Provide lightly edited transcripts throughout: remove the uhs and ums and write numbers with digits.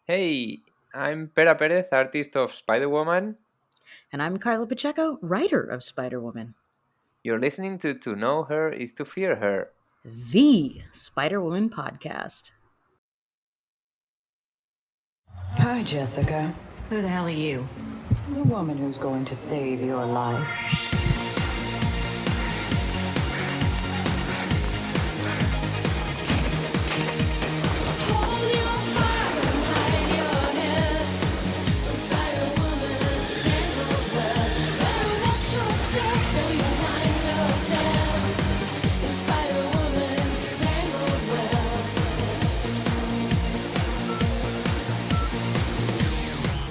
Hey, I'm Pera Perez, artist of Spider-Woman. And I'm Carla Pacheco, writer of Spider-Woman. You're listening to Know Her is to Fear Her. The Spider-Woman podcast. Hi, Jessica. Who the hell are you? The woman who's going to save your life.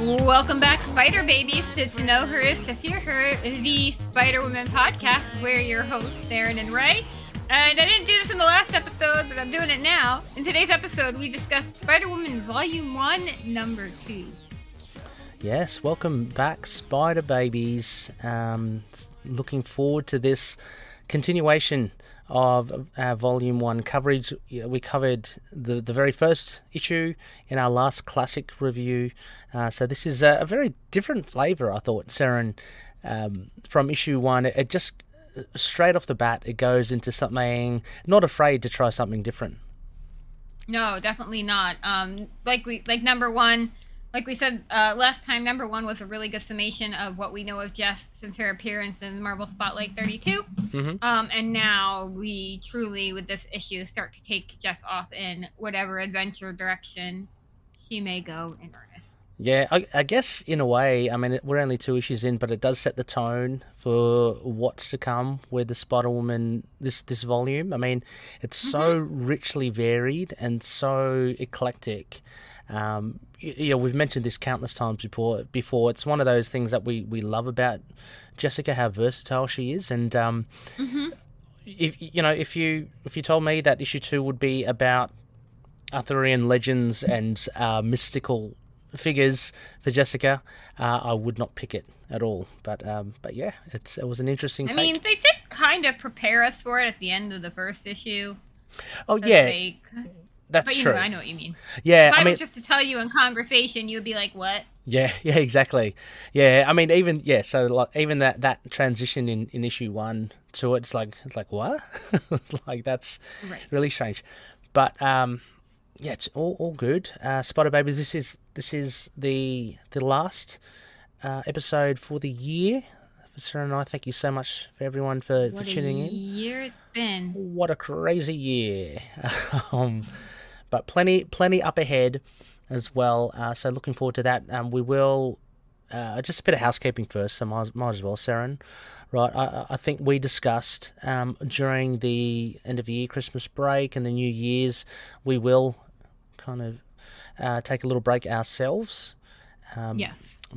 Welcome back, Spider Babies, to Know Her is to Fear Her, the Spider-Woman podcast. We're your hosts, Seren and Rey. And I didn't do this in the last episode, but I'm doing it now. In today's episode, we discussed Spider-Woman Volume 1, Number 2. Yes, welcome back, Spider Babies. Looking forward to this continuation of our Volume 1 coverage. We covered the very first issue in our last classic review. So this is a very different flavour, I thought, Seren, from issue 1. It just, straight off the bat, it goes into something, not afraid to try something different. No, definitely not. Like number 1, like we said last time, number 1 was a really good summation of what we know of Jess since her appearance in Marvel Spotlight 32. Mm-hmm. And now we truly, with this issue, start to take Jess off in whatever adventure direction she may go in earnest. Yeah, I guess in a way, I mean, we're only 2 issues in, but it does set the tone for what's to come with the Spider-Woman, this volume. I mean, it's so richly varied and so eclectic. We've mentioned this countless times before. It's one of those things that we love about Jessica, how versatile she is. And if you told me that issue 2 would be about Arthurian legends and mystical figures for Jessica, I would not pick it at all. But yeah, it was an interesting take. I mean, they did kind of prepare us for it at the end of the first issue. Oh yeah. That's true. I know what you mean. Yeah, if I were just to tell you in conversation, you'd be like, "What?" Yeah, exactly. Yeah, I mean, even that transition in issue 1 to it's like what? It's like that's really strange. But yeah, it's all good. Spider Babies, this is the last episode for the year. Sarah and I, thank you so much for everyone for tuning in. What a year it's been. What a crazy year. But plenty up ahead as well. So looking forward to that. We will just a bit of housekeeping first. So might as well, Seren. Right, I think we discussed during the end of the year, Christmas break, and the New Year's, we will kind of take a little break ourselves. Yeah.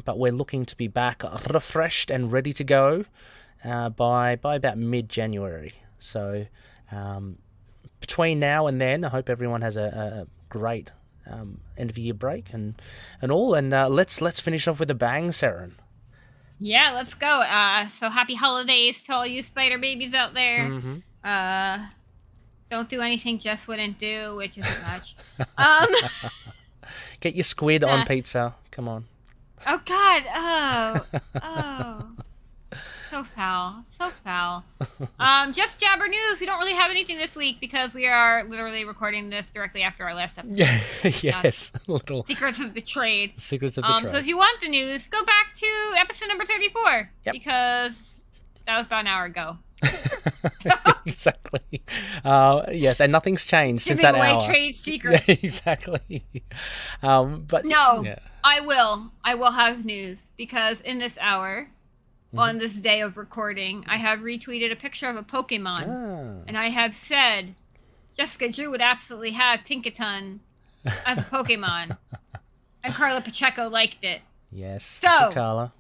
But we're looking to be back refreshed and ready to go by about mid-January. So between now and then, I hope everyone has a great end of year break and all. And let's finish off with a bang, Seren. Yeah, let's go. So happy holidays to all you Spider Babies out there. Mm-hmm. Don't do anything Jess wouldn't do, which isn't much. Get your squid on pizza. Come on. Oh God! Oh. So foul. Just Jabber News. We don't really have anything this week because we are literally recording this directly after our last episode. Yes. Little Secrets of Betrayed. Secrets of Betrayed. So if you want the news, go back to episode number 34. Yep. Because that was about an hour ago. Exactly. Yes, and nothing's changed since that hour. Trade secrets. Exactly. But no, yeah. I will have news because in this hour, on this day of recording, I have retweeted a picture of a Pokemon, and I have said Jessica Drew would absolutely have Tinkaton as a Pokemon, and Carla Pacheco liked it. Yes. So Carla.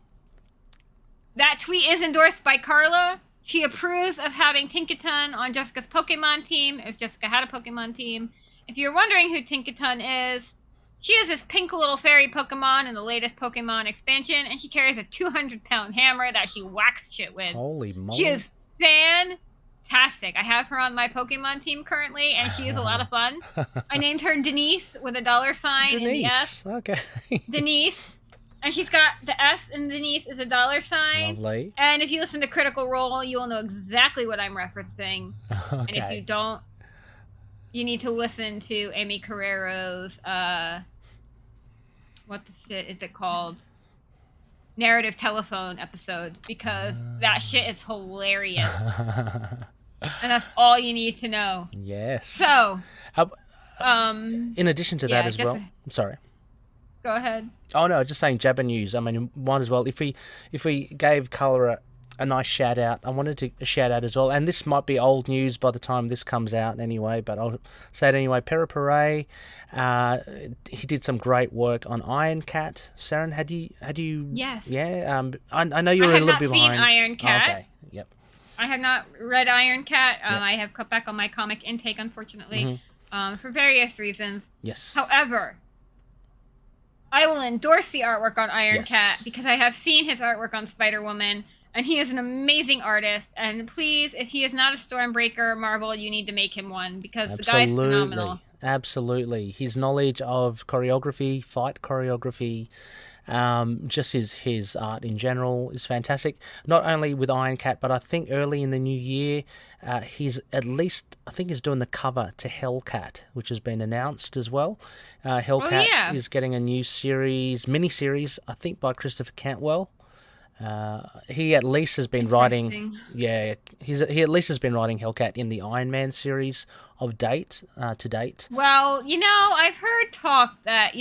That tweet is endorsed by Carla. She approves of having Tinkaton on Jessica's Pokemon team, if Jessica had a Pokemon team. If you're wondering who Tinkaton is, she is this pink little fairy Pokemon in the latest Pokemon expansion, and she carries a 200-pound hammer that she whacks shit with. Holy moly. She is fantastic. fantastic. I have her on my Pokemon team currently, and she is a lot of fun. I named her Denise with a $sign in the S. Okay. Denise. And she's got the S in Denise is a $sign. Lovely. And if you listen to Critical Role, you will know exactly what I'm referencing. Okay. And if you don't, you need to listen to Amy Carrero's, what the shit is it called? Narrative Telephone episode, because that shit is hilarious. And that's all you need to know. Yes. So, in addition to that as well, I'm sorry. Go ahead. Oh no, just saying Jabba News. I mean, might as well. If we gave Color a nice shout out, I wanted to shout out as well. And this might be old news by the time this comes out anyway, but I'll say it anyway. Pere, he did some great work on Iron Cat. Seren, had you? Yes. Yeah. I know you were a little bit behind. I have not seen Iron Cat. Oh, okay. Yep. I have not read Iron Cat. Yep. I have cut back on my comic intake, unfortunately, for various reasons. Yes. However, I will endorse the artwork on Iron Yes. Cat because I have seen his artwork on Spider-Woman, and he is an amazing artist. And please, if he is not a Stormbreaker, Marvel, you need to make him one because the guy's phenomenal. Absolutely. His knowledge of choreography, fight choreography, just his art in general is fantastic. Not only with Iron Cat, but I think early in the new year, he's doing the cover to Hellcat, which has been announced as well. Hellcat is getting a new mini-series, I think by Christopher Cantwell. He at least has been writing. Yeah, he at least has been writing Hellcat in the Iron Man series to date. Well, I've heard talk that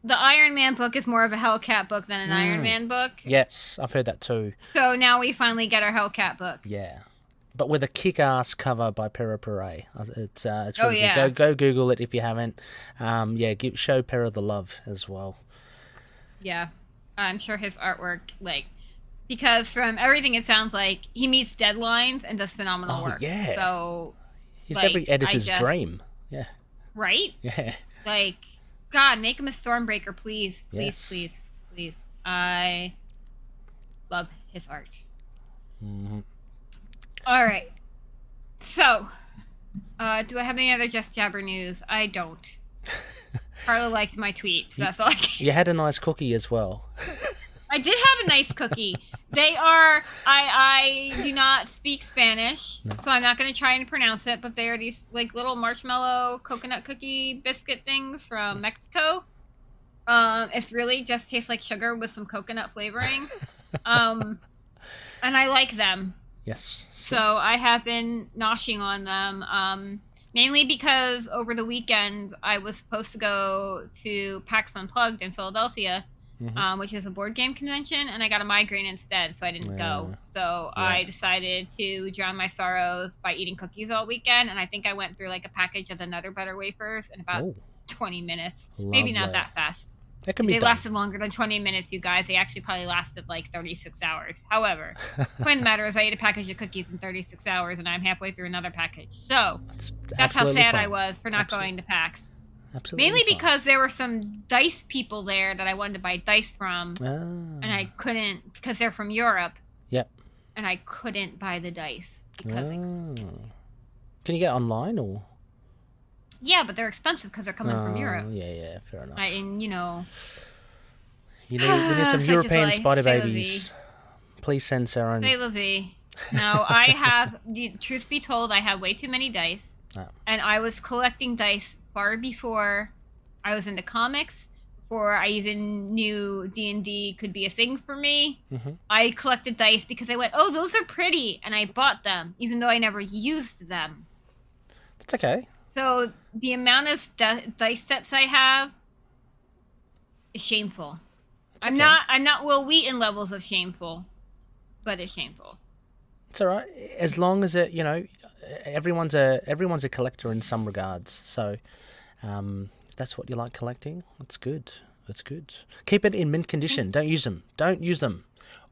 the Iron Man book is more of a Hellcat book than an Iron Man book. Yes, I've heard that too. So now we finally get our Hellcat book. Yeah, but with a kick-ass cover by Pere. It's really yeah. good. Go Google it if you haven't. Show Pere the love as well. Yeah. I'm sure his artwork, because from everything it sounds like, he meets deadlines and does phenomenal work. Yeah. So, he's every editor's dream. Yeah. Right? Yeah. God, make him a Stormbreaker, please. Please, Yes. please, please. I love his art. Mm-hmm. All right. So, do I have any other Just Jabber news? I don't. Carla liked my tweet, so that's all I can. You had a nice cookie as well. I did have a nice cookie. They are, I do not speak Spanish, so I'm not going to try and pronounce it, but they are these little marshmallow coconut cookie biscuit things from Mexico. It's really just tastes like sugar with some coconut flavoring. And I like them. Yes. So I have been noshing on them. Mainly because over the weekend I was supposed to go to PAX Unplugged in Philadelphia, which is a board game convention, and I got a migraine instead, so I didn't go. So I decided to drown my sorrows by eating cookies all weekend, and I think I went through a package of the Nutter Butter wafers in about 20 minutes. Maybe not that fast. They lasted longer than 20 minutes, you guys. They actually probably lasted 36 hours. However, point of the matter is I ate a package of cookies in 36 hours, and I'm halfway through another package. So that's how sad I was for not going to PAX. Absolutely. Mainly because there were some dice people there that I wanted to buy dice from, and I couldn't because they're from Europe. Yep. And I couldn't buy the dice because Can you get online or? Yeah, but they're expensive because they're coming from Europe. Yeah, fair enough. And we need some European spider babies. Please send Seren. Say la vie. No, I have. Truth be told, I have way too many dice, and I was collecting dice far before I was into comics. Before I even knew D&D could be a thing for me, I collected dice because I went, "Oh, those are pretty," and I bought them, even though I never used them. That's okay. So the amount of dice sets I have is shameful. I'm not Will Wheaton levels of shameful, but it's shameful. It's all right as long as everyone's a collector in some regards. So if that's what you like collecting, that's good. That's good. Keep it in mint condition. Don't use them.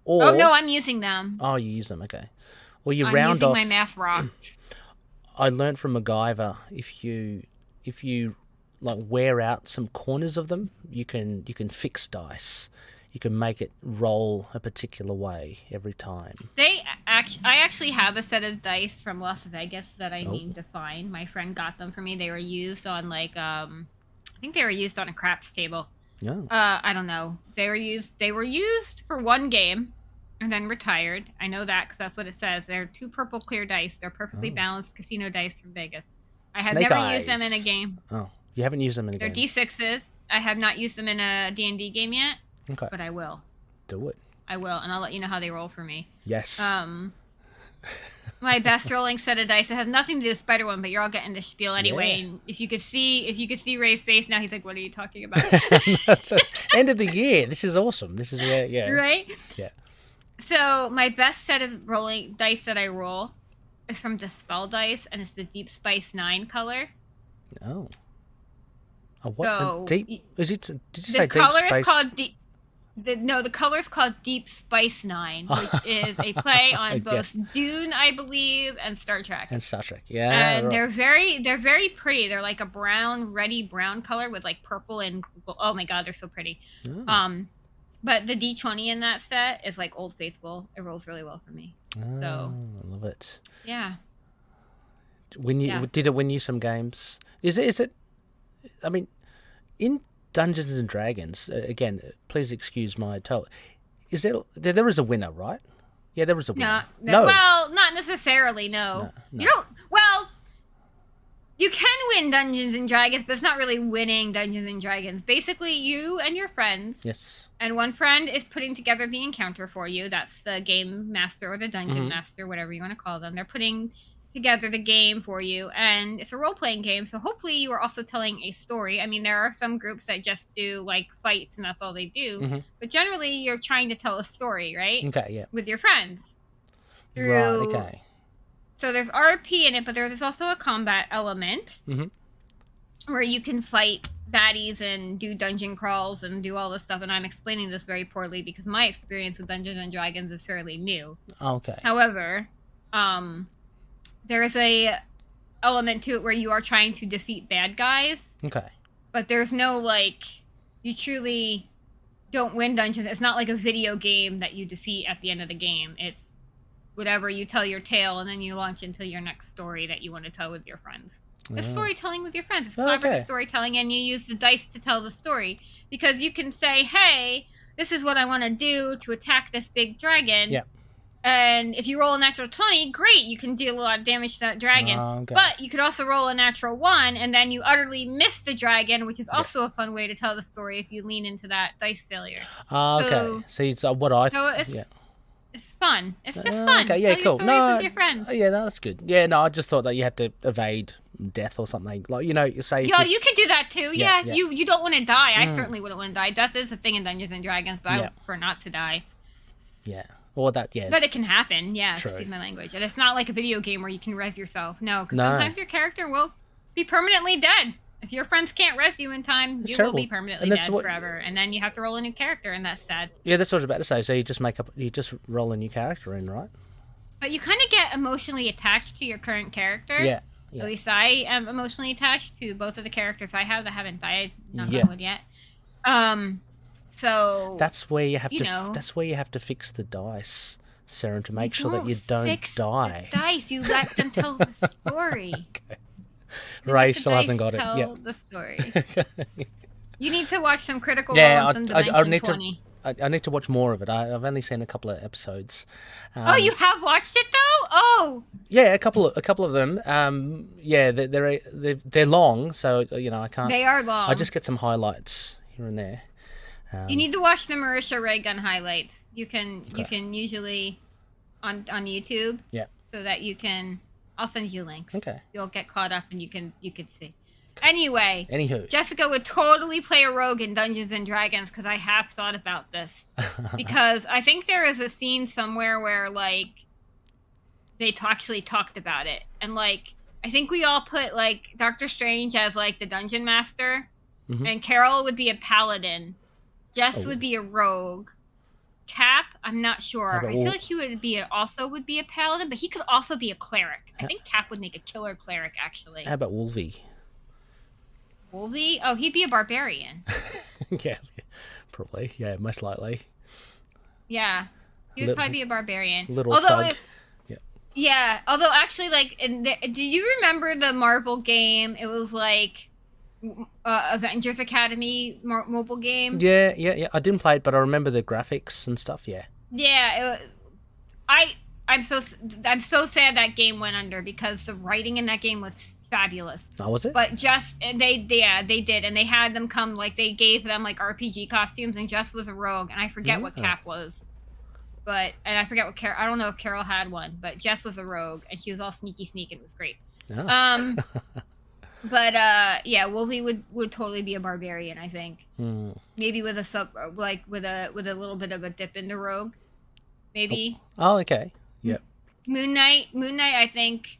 Or, no, I'm using them. Oh, you use them. Okay. Or you I'm round using off. my math rock. I learned from MacGyver if you wear out some corners of them, you can fix dice. You can make it roll a particular way every time. They actually have a set of dice from Las Vegas that I need to find. My friend got them for me. They were used on I think they were used on a craps table. Yeah. I don't know. They were used for one game and then retired. I know that because that's what it says. They're 2 purple clear dice. They're perfectly balanced casino dice from Vegas. I have Snake never used them in a eyes. game. Oh, you haven't used them in a They're game. D6s. I have not used them in a D&D game yet, Okay. but I will. Do it. I will, and I'll let you know how they roll for me. Yes. My best rolling set of dice. It has nothing to do with Spider-Woman, but you're all getting the spiel anyway. Yeah. And if you could see Ray's face now, he's like, "What are you talking about?" That's it. End of the year. This is awesome. This is where, yeah. Right? Yeah. So my best set of rolling dice that I roll is from Dispel Dice, and it's the Deep Spice 9 color. Oh. Oh, what? So, Deep? Is it? Did you The say deep color space? is called the color is called Deep Spice 9, which is a play on both Dune, I believe, and Star Trek. And Star Trek, yeah. And right. they're very pretty. They're like a brown, reddy brown color with like purple and oh my god, they're so pretty. Oh. But the D20 in that set is like Old Faithful. It rolls really well for me. Oh, So I love it. yeah. Did it win you some games? Is it? I mean, in Dungeons and Dragons, again, please excuse my tell. Is there is a winner, right? Yeah, there is a winner. No. Well, not necessarily. No. You don't. Well, you can win Dungeons and Dragons, but it's not really winning Dungeons and Dragons. Basically, you and your friends. Yes. And one friend is putting together the encounter for you. That's the game master or the dungeon master, whatever you want to call them. They're putting together the game for you, and it's a role-playing game, so hopefully you are also telling a story. I mean, there are some groups that just do like fights and that's all they do, but generally you're trying to tell a story, right? Okay, yeah. With your friends. Right, okay. So there's RP in it, but there's also a combat element where you can fight baddies and do dungeon crawls and do all this stuff, and I'm explaining this very poorly because my experience with Dungeons and Dragons is fairly new. Okay. However, there is a element to it where you are trying to defeat bad guys. Okay. But there's no you truly don't win dungeons. It's not like a video game that you defeat at the end of the game. It's whatever, you tell your tale and then you launch into your next story that you want to tell with your friends. It's storytelling with your friends. It's collaborative storytelling, and you use the dice to tell the story. Because you can say, hey, this is what I want to do to attack this big dragon. Yeah. And if you roll a natural 20, great, you can deal a lot of damage to that dragon. Okay. But you could also roll a natural 1, and then you utterly miss the dragon, which is also a fun way to tell the story if you lean into that dice failure. Okay. So it's what I... So it's fun. It's just fun. Okay, yeah, tell cool. Your stories with your friends. Yeah, no, that's good. Yeah, no, I just thought that you had to evade death or something. Like, you say... Yeah, you could do that too. Yeah. Yeah. You don't want to die. I certainly wouldn't want to die. Death is a thing in Dungeons and Dragons, but I would prefer not to die. Yeah. Or that, yeah. But it can happen, yeah. True. Excuse my language. And it's not like a video game where you can res yourself. No, because sometimes your character will be permanently dead. If your friends can't res you in time, you will be permanently dead forever. And then you have to roll a new character, and that's sad. Yeah, that's what I was about to say. So you just roll a new character in, right? But you kind of get emotionally attached to your current character. Yeah. At least I am emotionally attached to both of the characters I have that haven't died, knock on wood yet. So that's where you have that's where you have to fix the dice, Seren, to make sure that you don't die. The dice, you let them tell the story. Okay. Ray still hasn't got it. Tell the story. You need to watch some Critical Role and some Dimension 20. I need to watch more of it. I've only seen a couple of episodes. Oh, you have watched it though? Oh. Yeah, a couple of them. Yeah, they're long, so I can't. They are long. I just get some highlights here and there. You need to watch the Marisha Ray Gun highlights. You can usually on YouTube. Yeah. So that you can. I'll send you links. Okay. You'll get caught up and you can see. Anyway. Anywho. Jessica would totally play a rogue in Dungeons and Dragons because I have thought about this. Because I think there is a scene somewhere where they actually talked about it, and I think we all put Doctor Strange as the dungeon master, and Carol would be a paladin. Jess would be a rogue. Cap, I'm not sure. I feel like he would be a paladin, but he could also be a cleric. I think Cap would make a killer cleric, actually. How about Wolvie? Wolvie? Oh, he'd be a barbarian. Yeah, probably. Yeah, most likely. Yeah, he would probably be a barbarian. Little Although thug. Yeah, although actually, like, do you remember the Marvel game? It was like Avengers Academy mobile game. Yeah. I didn't play it, but I remember the graphics and stuff. Yeah. Yeah, it was, I'm so sad that game went under because the writing in that game was fabulous. Oh, was it? But they did, and they had them come, like, they gave them like RPG costumes, and Jess was a rogue, and I forget what Cap was. And I forget what Carol. I don't know if Carol had one, but Jess was a rogue, and she was all sneaky, and it was great. Oh. But yeah, Wolfie would totally be a barbarian, I think. Maybe with with a little bit of a dip into rogue, maybe. Oh, okay. Yep. Moon Knight, I think.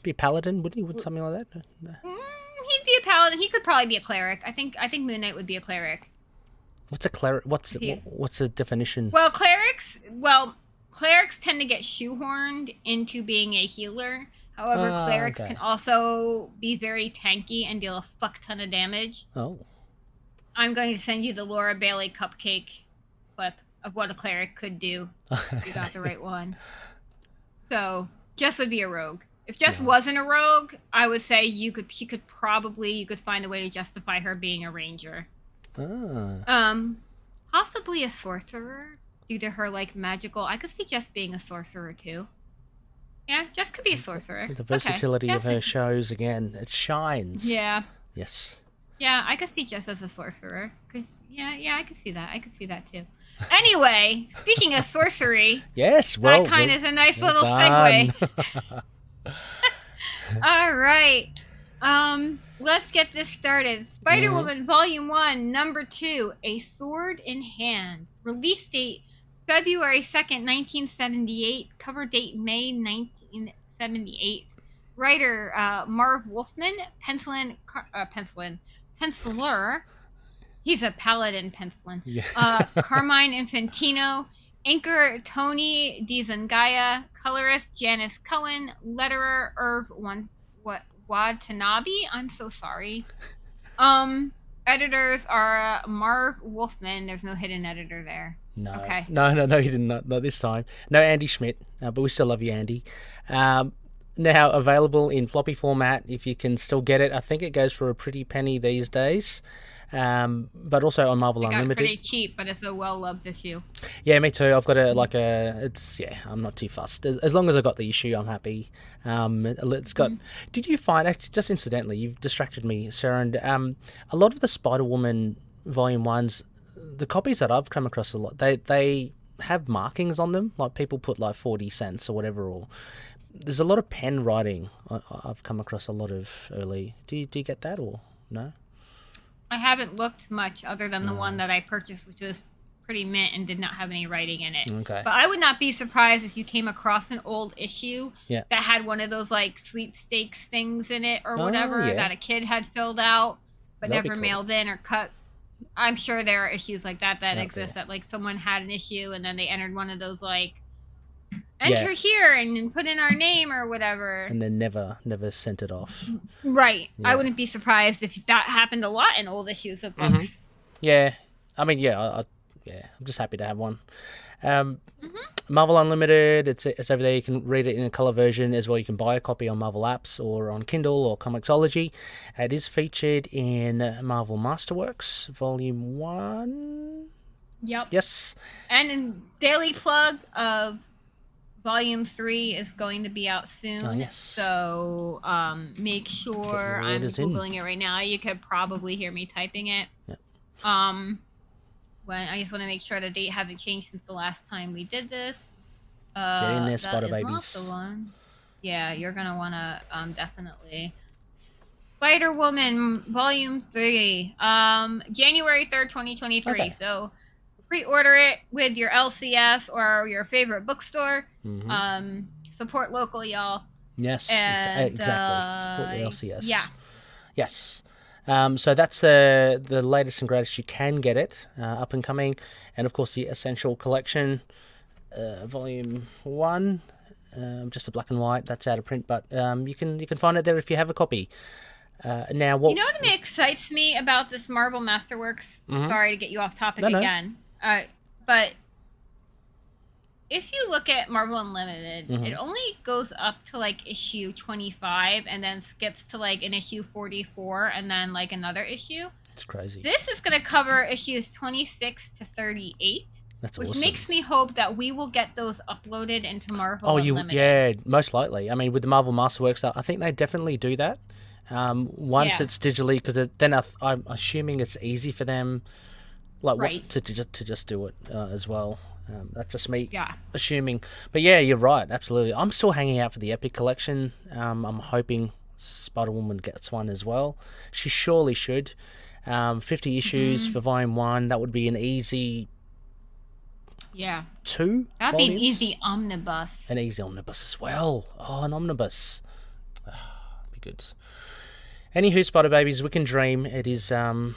Be a paladin, wouldn't he? Would something like that? No. He'd be a paladin. He could probably be a cleric. I think Moon Knight would be a cleric. What's a cleric? What's the definition? Well, clerics tend to get shoehorned into being a healer. However, clerics can also be very tanky and deal a fuck ton of damage. Oh. I'm going to send you the Laura Bailey cupcake clip of what a cleric could do. If you got the right one. So, Jess would be a rogue. If Jess wasn't a rogue, I would say you could find a way to justify her being a ranger. Possibly a sorcerer due to her like magical. I could see Jess being a sorcerer too. Yeah, Jess could be a sorcerer. The versatility of her shows again, it shines. Yeah. Yes. Yeah, I could see Jess as a sorcerer. I could see that. I could see that too. Anyway, speaking of sorcery, yes, that kind of is a nice little segue. All right. Let's get this started. Spider-Woman Volume 1, Number 2, A Sword in Hand. Release date, February 2nd, 1978. Cover date, May 1978. Writer, Marv Wolfman. Penciler. He's a paladin penciling. Yeah. Carmine Infantino. Inker, Tony DeZuniga. Colorist, Janice Cohen. Letterer, Irv Watanabe. I'm so sorry. Editors are Marv Wolfman. There's no hidden editor there. No. Okay. No, you didn't. Not this time. No Andy Schmidt, but we still love you, Andy. Now available in floppy format if you can still get it. I think it goes for a pretty penny these days. But also on Marvel Unlimited. Pretty cheap, but it's a well-loved issue. Yeah, me too. I've got I'm not too fussed. As long as I got the issue, I'm happy. It's got. Did you find, actually, just incidentally, you've distracted me, Sarah, and a lot of the Spider-Woman Volume 1s, the copies that I've come across a lot, they have markings on them, like people put like 40 cents or whatever, or there's a lot of pen writing I've come across a lot of early. Do you get that or no? I haven't looked much other than the one that I purchased, which was pretty mint and did not have any writing in it. Okay. But I would not be surprised if you came across an old issue that had one of those like sweepstakes things in it or whatever that a kid had filled out but never mailed in or cut. I'm sure there are issues like that exist that like someone had an issue and then they entered one of those like enter here and put in our name or whatever. And then never sent it off. Right. Yeah. I wouldn't be surprised if that happened a lot in old issues of books. Yeah. I mean, I'm just happy to have one. Marvel Unlimited, it's over there. You can read it in a color version as well. You can buy a copy on Marvel Apps or on Kindle or Comixology. It is featured in Marvel Masterworks, Volume 1. Yep. Yes. And in daily plug of Volume 3 is going to be out soon. Oh, yes. So make sure I'm Googling it right now. You could probably hear me typing it. Yep. When I just want to make sure the date hasn't changed since the last time we did this. Get in there, Spider Babies. Not the one. Yeah, you're going to want to definitely. Spider-Woman Volume 3. January 3rd, 2023. Okay. So pre-order it with your LCS or your favorite bookstore. Support local, y'all. Yes, and, exactly. Support your LCS. Yeah. Yes. So that's the latest and greatest. You can get it up and coming, and of course the Essential Collection, Volume 1, just a black and white. That's out of print, but you can find it there if you have a copy. Now, what excites me about this Marvel Masterworks? Sorry to get you off topic again, but if you look at Marvel Unlimited, Mhm. it only goes up to like issue 25 and then skips to like an issue 44 and then like another issue. It's crazy. This is going to cover issues 26 to 38. That's which awesome. makes me hope that we will get those uploaded into Marvel Unlimited. Yeah, most likely. I mean, with the Marvel Masterworks, I think they definitely do that. Once it's digitally, because then I'm assuming it's easy for them, like Right. to just do it as well. That's just me Yeah. assuming. But yeah, you're right. Absolutely. I'm still hanging out for the Epic Collection. I'm hoping Spider-Woman gets one as well. She surely should. 50 issues for Volume 1. That would be an easy... Yeah. 2 That'd be an volumes? easy omnibus. An easy omnibus as well. Oh, an omnibus. Be good. Anywho, Spider Babies, we can dream. It is, it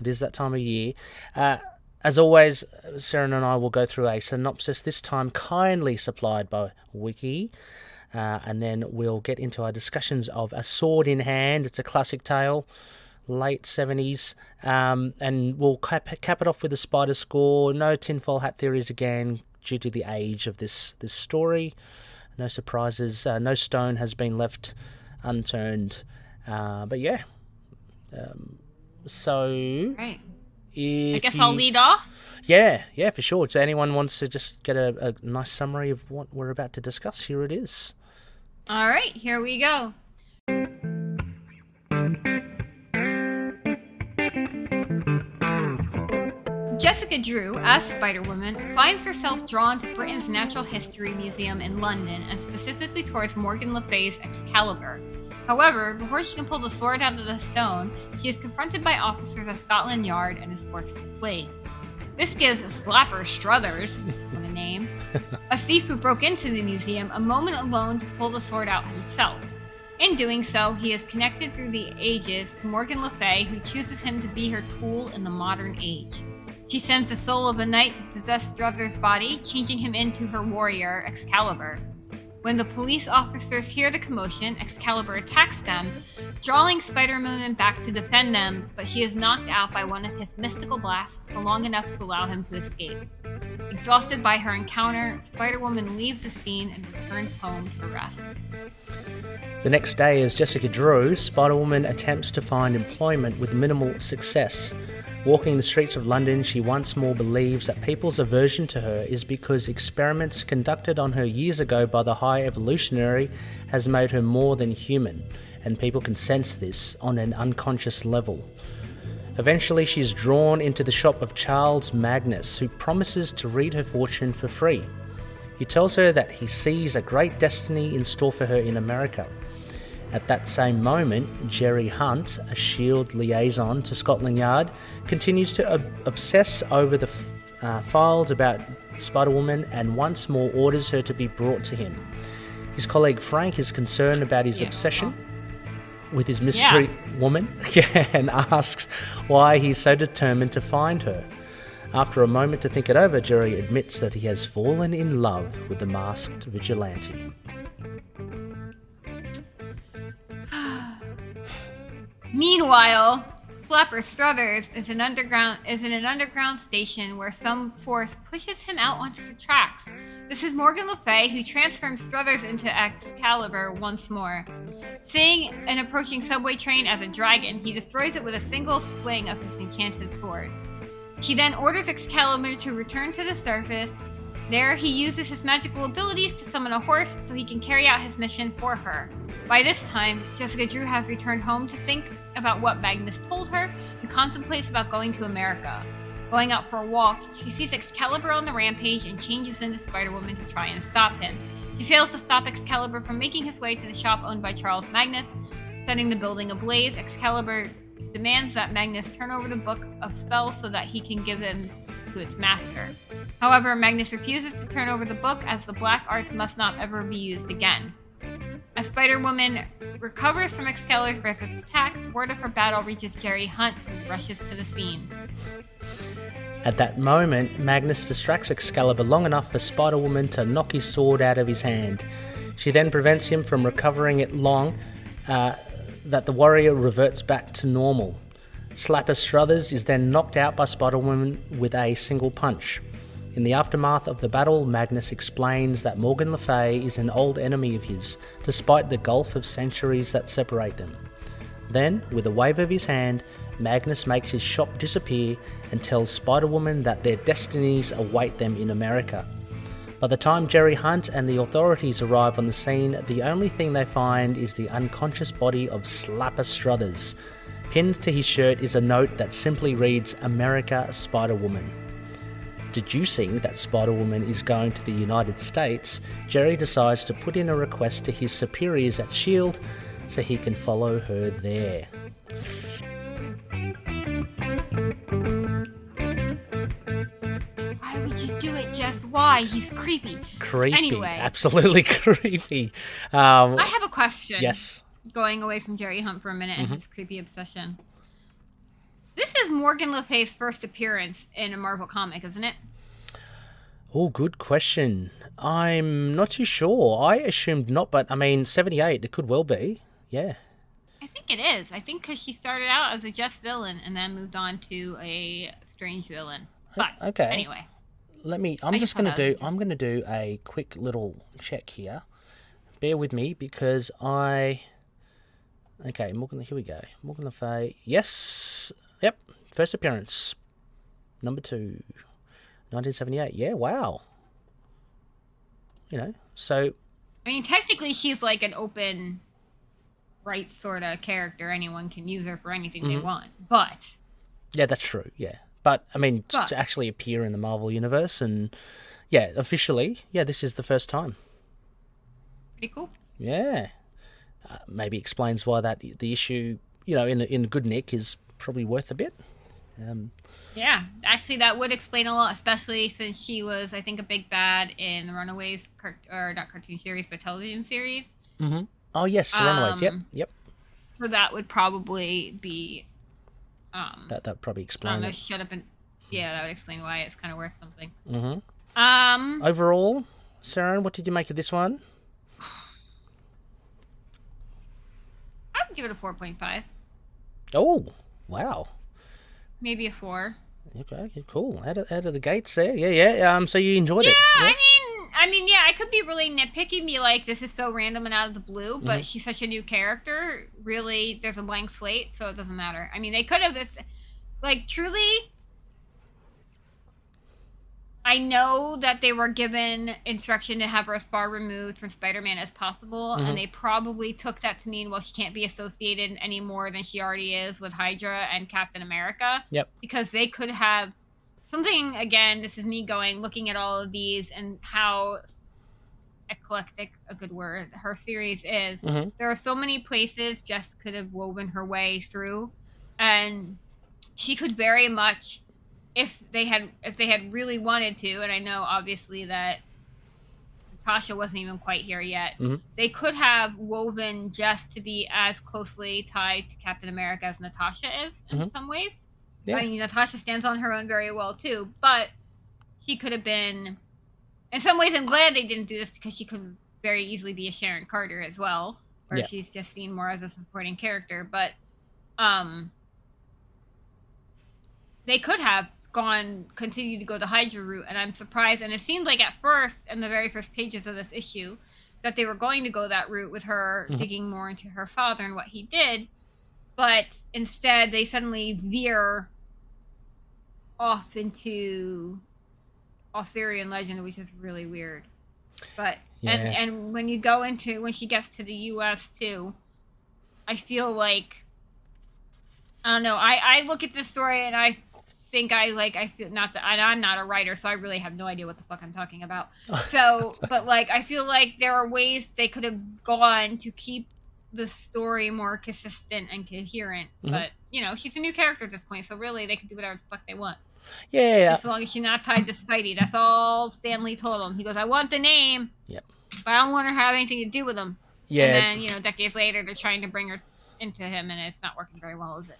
is that time of year. As always, Seren and I will go through a synopsis, this time kindly supplied by Wiki. And then we'll get into our discussions of A Sword in Hand. It's a classic tale. Late 70s, and we'll cap it off with a spider score. No tinfoil hat theories again due to the age of this story. No surprises. No stone has been left unturned. But yeah. So Right. I guess I'll lead off. Yeah, for sure. So anyone wants to just get a nice summary of what we're about to discuss, here it is. All right, here we go. Jessica Drew, as Spider-Woman, finds herself drawn to Britain's Natural History Museum in London, and specifically towards Morgan le Fay's Excalibur. However, before she can pull the sword out of the stone, she is confronted by officers of Scotland Yard and is forced to flee. This gives Slapper Struthers, what a name, a thief who broke into the museum, a moment alone to pull the sword out himself. In doing so, he is connected through the ages to Morgan le Fay, who chooses him to be her tool in the modern age. She sends the soul of a knight to possess Struthers' body, changing him into her warrior, Excalibur. When the police officers hear the commotion, Excalibur attacks them, drawing Spider-Woman back to defend them, but she is knocked out by one of his mystical blasts for long enough to allow him to escape. Exhausted by her encounter, Spider-Woman leaves the scene and returns home to rest. The next day, as Jessica Drew, Spider-Woman attempts to find employment with minimal success. Walking the streets of London, she once more believes that people's aversion to her is because experiments conducted on her years ago by the High Evolutionary has made her more than human, and people can sense this on an unconscious level. Eventually, she is drawn into the shop of Charles Magnus, who promises to read her fortune for free. He tells her that he sees a great destiny in store for her in America. At that same moment, Jerry Hunt, a SHIELD liaison to Scotland Yard, continues to obsess over the files about Spider-Woman and once more orders her to be brought to him. His colleague Frank is concerned about his obsession with his mystery woman and asks why he's so determined to find her. After a moment to think it over, Jerry admits that he has fallen in love with the masked vigilante. Meanwhile, Slapper Struthers is in an underground station where some force pushes him out onto the tracks. This is Morgan le Fay, who transforms Struthers into Excalibur once more. Seeing an approaching subway train as a dragon, he destroys it with a single swing of his enchanted sword. She then orders Excalibur to return to the surface. There, he uses his magical abilities to summon a horse so he can carry out his mission for her. By this time, Jessica Drew has returned home to think about what Magnus told her and contemplates about going to America. Going out for a walk, she sees Excalibur on the rampage and changes into Spider-Woman to try and stop him. She fails to stop Excalibur from making his way to the shop owned by Charles Magnus. Setting the building ablaze, Excalibur demands that Magnus turn over the book of spells so that he can give them to its master. However, Magnus refuses to turn over the book as the black arts must not ever be used again. As Spider-Woman recovers from Excalibur's attack, word of her battle reaches Jerry Hunt, who rushes to the scene. At that moment, Magnus distracts Excalibur long enough for Spider-Woman to knock his sword out of his hand. She then prevents him from recovering it long that the warrior reverts back to normal. Slapper Struthers is then knocked out by Spider-Woman with a single punch. In the aftermath of the battle, Magnus explains that Morgan le Fay is an old enemy of his, despite the gulf of centuries that separate them. Then, with a wave of his hand, Magnus makes his shop disappear and tells Spider-Woman that their destinies await them in America. By the time Jerry Hunt and the authorities arrive on the scene, the only thing they find is the unconscious body of Slapper Struthers. Pinned to his shirt is a note that simply reads, "America, Spider-Woman." Deducing that Spider-Woman is going to the United States, Jerry decides to put in a request to his superiors at S.H.I.E.L.D. so he can follow her there. Why would you do it, Jess? Why? He's creepy. Creepy. Anyway. Absolutely creepy. I have a question. Yes. Going away from Jerry Hunt for a minute and his creepy obsession. This is Morgan le Fay's first appearance in a Marvel comic, isn't it? Oh, good question. I'm not too sure. I assumed not, but I mean, 78, it could well be. Yeah. I think it is. I think because she started out as a Jess villain and then moved on to a strange villain. But okay. Anyway. I'm gonna do a quick little check here. Bear with me because okay, here we go. Morgan le Fay. Yes. Yep. First appearance. Number 2. 1978. Yeah, wow. So... I mean, technically she's like an open rights sort of character. Anyone can use her for anything they want. But... Yeah, that's true, yeah. But, I mean, to actually appear in the Marvel Universe and, yeah, officially, yeah, this is the first time. Pretty cool. Yeah. Maybe explains why the issue, in good nick is probably worth a bit. Yeah, actually that would explain a lot, especially since she was, I think, a big bad in the Runaways, not cartoon series, but television series. Mm-hmm. Oh, yes, the Runaways, yep. So that would probably be... that probably explains it. Shut up and... Yeah, that would explain why it's kind of worth something. Mm-hmm. Overall, Seren, what did you make of this one? I would give it a 4.5. Oh, wow. Maybe a 4. Okay, cool. Out of the gates there. Yeah. So you enjoyed it? Yeah, I mean, yeah, I could be really nitpicky and be like, this is so random and out of the blue, but she's such a new character. Really, there's a blank slate, so it doesn't matter. I mean, they could have, truly... I know that they were given instruction to have her as far removed from Spider-Man as possible, and they probably took that to mean, well, she can't be associated any more than she already is with Hydra and Captain America. Yep. Because they could have something, again, this is me looking at all of these and how eclectic, a good word, her series is. There are so many places Jess could have woven her way through, and she could very much... If they had really wanted to, and I know obviously that Natasha wasn't even quite here yet, they could have woven Jess to be as closely tied to Captain America as Natasha is in some ways. Yeah. I mean, Natasha stands on her own very well too, but she could have been... In some ways, I'm glad they didn't do this because she could very easily be a Sharon Carter as well, or she's just seen more as a supporting character. But they could have continue to go the Hydra route, and I'm surprised. And it seemed like at first, in the very first pages of this issue, that they were going to go that route with her digging more into her father and what he did, but instead they suddenly veer off into Arthurian legend, which is really weird. But and when she gets to the U.S. too, I feel like, I don't know. I look at this story and I think I feel not that, and I'm not a writer, so I really have no idea what the fuck I'm talking about. So, but I feel like there are ways they could have gone to keep the story more consistent and coherent. But she's a new character at this point, so really they can do whatever the fuck they want. Yeah. As long as she's not tied to Spidey. That's all Stan Lee told him. He goes, I want the name. Yep. But I don't want her to have anything to do with him. Yeah. And then decades later they're trying to bring her into him, and it's not working very well, is it?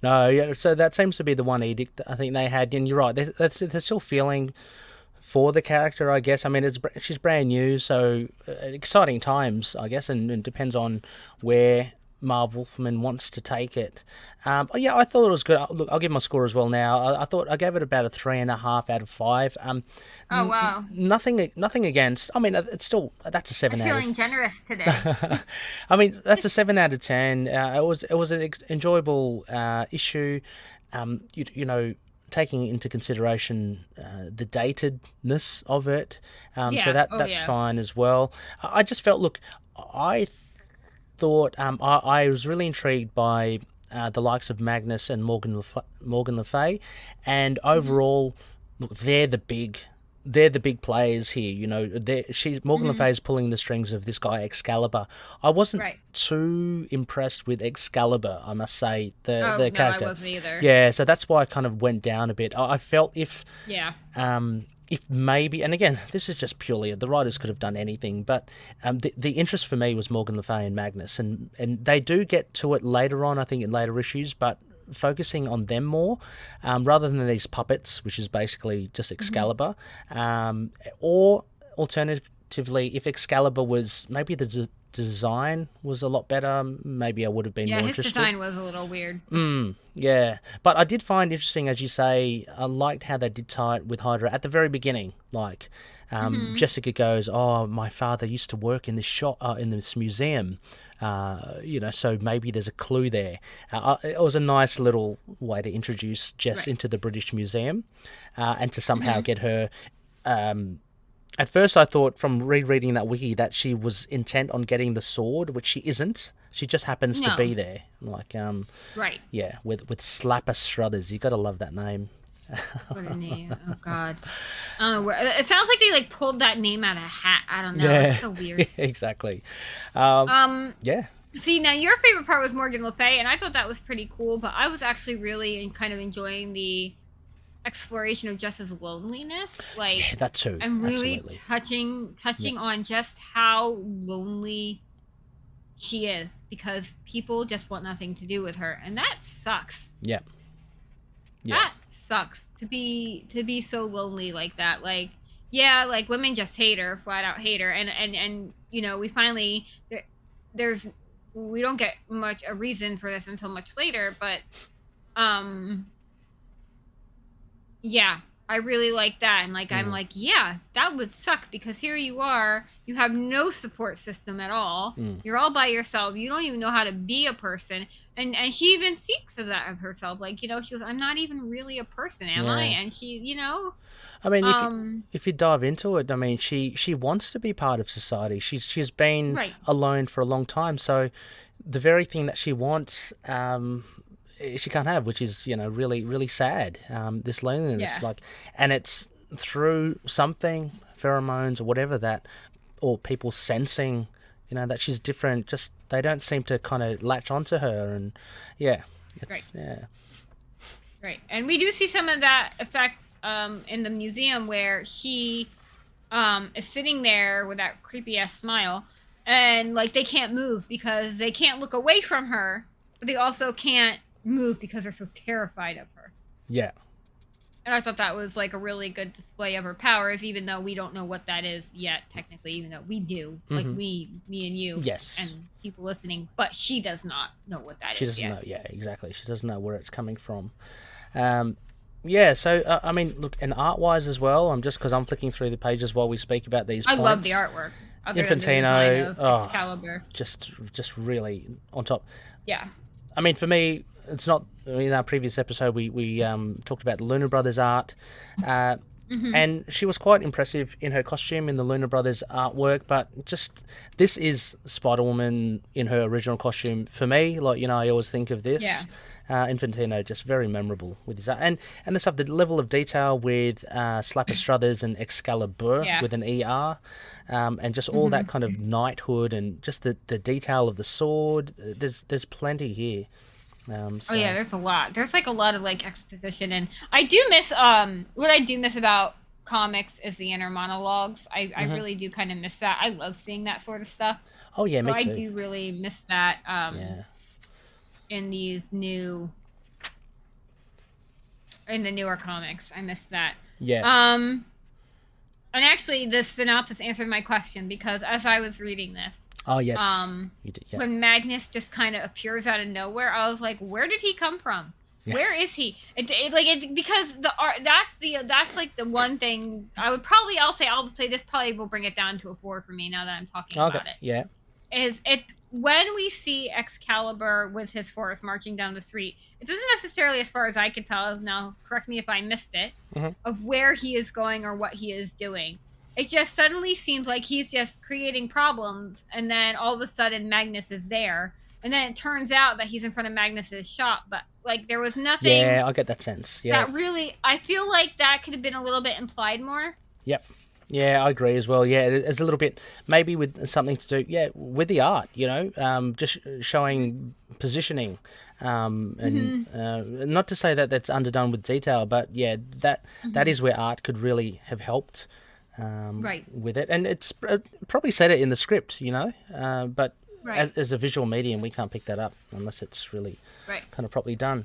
No, yeah, so that seems to be the one edict I think they had, and you're right, they're still feeling for the character, I guess. I mean, she's brand new, so exciting times, I guess, and it depends on where Marv Wolfman wants to take it. Yeah, I thought it was good. Look, I'll give my score as well now. I thought I gave it about a 3.5 out of 5. Oh, wow. Nothing against. I mean, it's still, that's a 7 I'm out feeling of generous today. I mean, that's a 7 out of 10. It was an enjoyable issue. You know, taking into consideration the datedness of it. So that's fine as well. I just felt, look, I thought I was really intrigued by the likes of Magnus and Morgan le Fay, and overall, look, they're the big players here. You know, Morgan le Fay is pulling the strings of this guy Excalibur. I wasn't too impressed with Excalibur, I must say, the character. I wasn't either. Yeah, so that's why I kind of went down a bit. I felt if maybe, and again, this is just purely, the writers could have done anything, but the interest for me was Morgan le Fay and Magnus, and they do get to it later on, I think, in later issues, but focusing on them more, rather than these puppets, which is basically just Excalibur, or alternatively, if Excalibur was, maybe the design was a lot better, maybe I would have been more interested. Yeah, his design was a little weird. Yeah, but I did find interesting, as you say, I liked how they did tie it with Hydra at the very beginning. Like, Jessica goes, "Oh, my father used to work in this shop, in this museum." You know, so maybe there's a clue there. It was a nice little way to introduce Jess into the British Museum, and to somehow get her. At first, I thought from rereading that wiki that she was intent on getting the sword, which she isn't. She just happens to be there, like yeah, with Slapper Struthers. You got to love that name. What a name! Oh God, I don't know where. It sounds like they pulled that name out of a hat. I don't know. Yeah. It's so weird. Exactly. Yeah. See, now your favorite part was Morgan le Fay, and I thought that was pretty cool. But I was actually really kind of enjoying the exploration of Jess's loneliness. Like, that too. I'm really touching on just how lonely she is, because people just want nothing to do with her, and that sucks. Yeah. That sucks to be so lonely like that. Like, yeah, like women just hate her, flat out hate her, and you know, we finally we don't get much a reason for this until much later, but yeah, I really like that. And like, I'm like, yeah, that would suck, because here you are, you have no support system at all. You're all by yourself. You don't even know how to be a person. And she even speaks of that of herself. Like, you know, she goes, I'm not even really a person, am I? And she, you know. I mean, if you dive into it, I mean, she wants to be part of society. She's been alone for a long time. So the very thing that she wants, she can't have, which is, you know, really, really sad. This loneliness, like, and it's through something, pheromones or whatever, that, or people sensing, you know, that she's different. Just they don't seem to kind of latch onto her, and right. And we do see some of that effect in the museum, where she is sitting there with that creepy ass smile, and like they can't move because they can't look away from her, but they also can't move because they're so terrified of her. Yeah. And I thought that was like a really good display of her powers, even though we don't know what that is yet, technically, even though we do. Like me and you, and people listening, but she does not know what that is. She doesn't yet. know, yeah, exactly. She doesn't know where it's coming from. Yeah, so, I mean, look, and art-wise as well, just because I'm flicking through the pages while we speak about these points. I love the artwork. Infantino, Excalibur. Just really on top. Yeah. I mean, for me, it's not, in our previous episode, we talked about the Luna Brothers art, and she was quite impressive in her costume in the Luna Brothers artwork, but just, this is Spider-Woman in her original costume for me. Like, you know, I always think of this. Yeah. Infantino, just very memorable with his art. And the stuff, the level of detail with Slapper Struthers and Excalibur with an ER, and just all that kind of knighthood, and just the detail of the sword. There's plenty here. Oh yeah, there's a lot. There's like a lot of like exposition, and I do miss what I do miss about comics is the inner monologues. I really do kind of miss that. I love seeing that sort of stuff. Oh yeah, me too. I do really miss that. In these in the newer comics, I miss that. Yeah. And actually, the synopsis answered my question, because as I was reading this, Oh yes, you did. Yeah. When Magnus just kind of appears out of nowhere, I was like, where did he come from? Yeah. Where is he? Because the art, that's like the one thing I'll say this probably will bring it down to a 4 for me now that I'm talking about it. Yeah. Is it when we see Excalibur with his force marching down the street, it doesn't necessarily, as far as I can tell, now correct me if I missed it, of where he is going or what he is doing. It just suddenly seems like he's just creating problems, and then all of a sudden Magnus is there, and then it turns out that he's in front of Magnus's shop, but like there was nothing. Yeah, I get that sense. Yeah. That really, I feel like that could have been a little bit implied more. Yep. Yeah, I agree as well. Yeah, it's a little bit maybe with something to do, with the art, just showing positioning, and not to say that that's underdone with detail, but that is where art could really have helped, with it. And it's probably said it in the script, but as a visual medium, we can't pick that up unless it's really kind of properly done.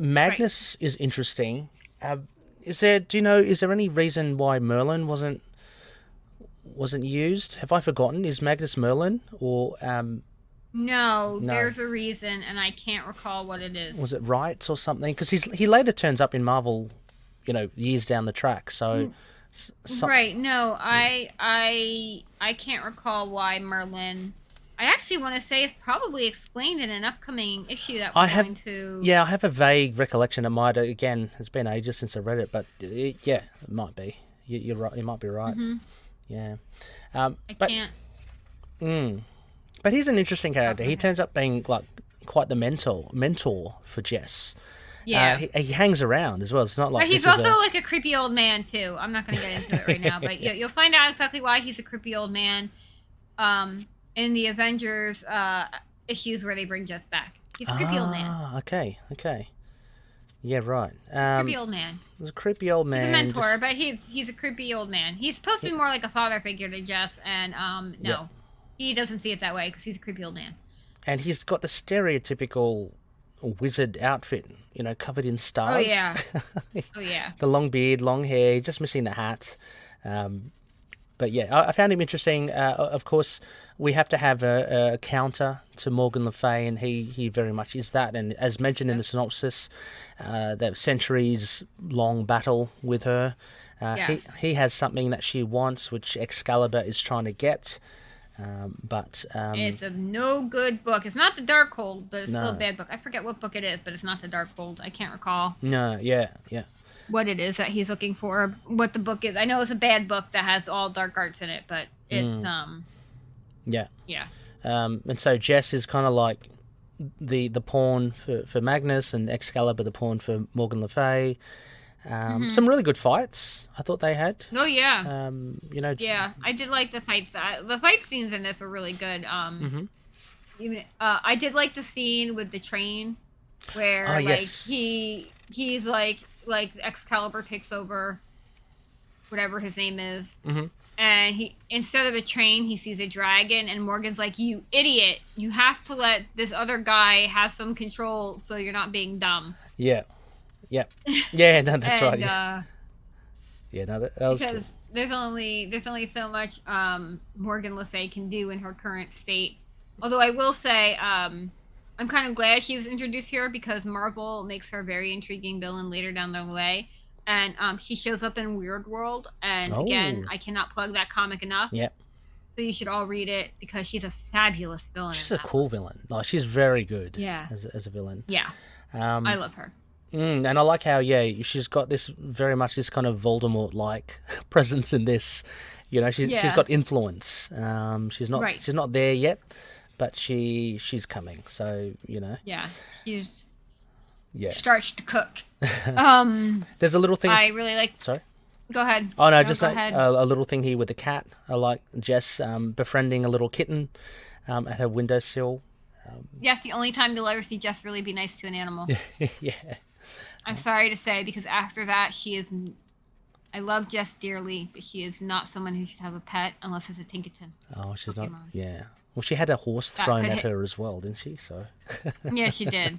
Magnus is interesting. Is there any reason why Merlin wasn't used? Have I forgotten? Is Magnus Merlin or No, there's a reason, and I can't recall what it is. Was it rights or something? Because he later turns up in Marvel, years down the track. So right, no, I can't recall why Merlin. I actually want to say it's probably explained in an upcoming issue that we're going to... Yeah, I have a vague recollection. It might, again, it's been ages since I read it, but it might be. You're right. You might be right. Yeah. I can't... But he's an interesting character. He turns up being like quite the mentor for Jess. Yeah. He hangs around as well. It's not like... But he's also like a creepy old man, too. I'm not going to get into it right now, but you'll find out exactly why he's a creepy old man. In the Avengers issues where they bring Jess back. He's a creepy old man. Okay. Yeah, right. Creepy old man. He's a creepy old man. He's a mentor, but he's a creepy old man. He's supposed to be more like a father figure to Jess, and he doesn't see it that way because he's a creepy old man. And he's got the stereotypical wizard outfit, covered in stars. Oh, yeah. The long beard, long hair, just missing the hat. But yeah, I found him interesting. Of course, we have to have a counter to Morgan le Fay, and he very much is that. And as mentioned in the synopsis, that centuries-long battle with her. He has something that she wants, which Excalibur is trying to get. But it's a no good book. It's not the Darkhold, but it's still a bad book. I forget what book it is, but it's not the Darkhold. I can't recall. No, yeah. What it is that he's looking for, what the book is. I know it's a bad book that has all dark arts in it, but it's yeah. And so Jess is kind of like the pawn for Magnus, and Excalibur the pawn for Morgan le Fay. Some really good fights I thought they had. Oh yeah. Yeah, I did like the fights. The fight scenes in this were really good. Even I did like the scene with the train where he's like Excalibur takes over whatever his name is, and he, instead of a train, he sees a dragon, and Morgan's like, "You idiot, you have to let this other guy have some control so you're not being dumb." No, that's right. That was because cool. there's only so much Morgan le Fay can do in her current state. Although I will say, I'm kind of glad she was introduced here because Marvel makes her a very intriguing villain later down the way. And she shows up in Weird World. And again, I cannot plug that comic enough. Yep. So you should all read it because she's a fabulous villain. She's a cool villain. Like, she's very good as a villain. Yeah. I love her. And I like how, she's got this very much this kind of Voldemort-like presence in this. She's got influence. She's not there yet. But she's coming, so Yeah, she's starts to cook. There's a little thing I really like. Sorry. Go ahead. Oh no, just a little thing here with the cat. I like Jess befriending a little kitten at her windowsill. Yes, the only time you'll ever see Jess really be nice to an animal. Yeah. I'm sorry to say, because after that, she is. I love Jess dearly, but she is not someone who should have a pet unless it's a Tinkerton. Oh, she's Pokemon. Not. Yeah. Well, she had a horse thrown at her as well, didn't she? So. Yeah, she did.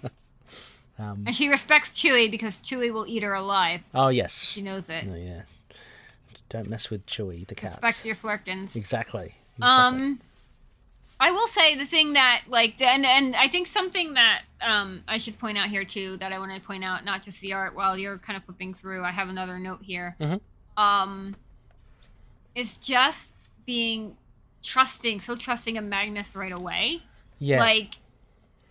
And she respects Chewie because Chewie will eat her alive. Oh, yes. She knows it. Oh, yeah. Don't mess with Chewie, the cat. Respect your flirkins. Exactly. I will say the thing that, like, and I think something that I should point out here, too, that I want to point out, not just the art, while you're kind of flipping through, I have another note here. It's just being so trusting of Magnus right away. Yeah. Like,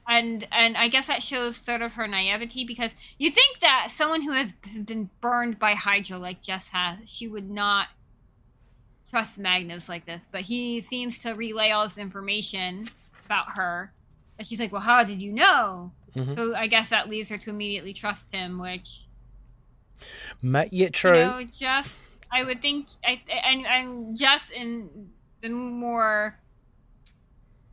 and I guess that shows sort of her naivety, because you think that someone who has been burned by Hydra like Jess has, she would not trust Magnus like this, but he seems to relay all this information about her. And she's like, well, how did you know? So I guess that leads her to immediately trust him, which... Yeah, true. You know, just... I would think... And just in the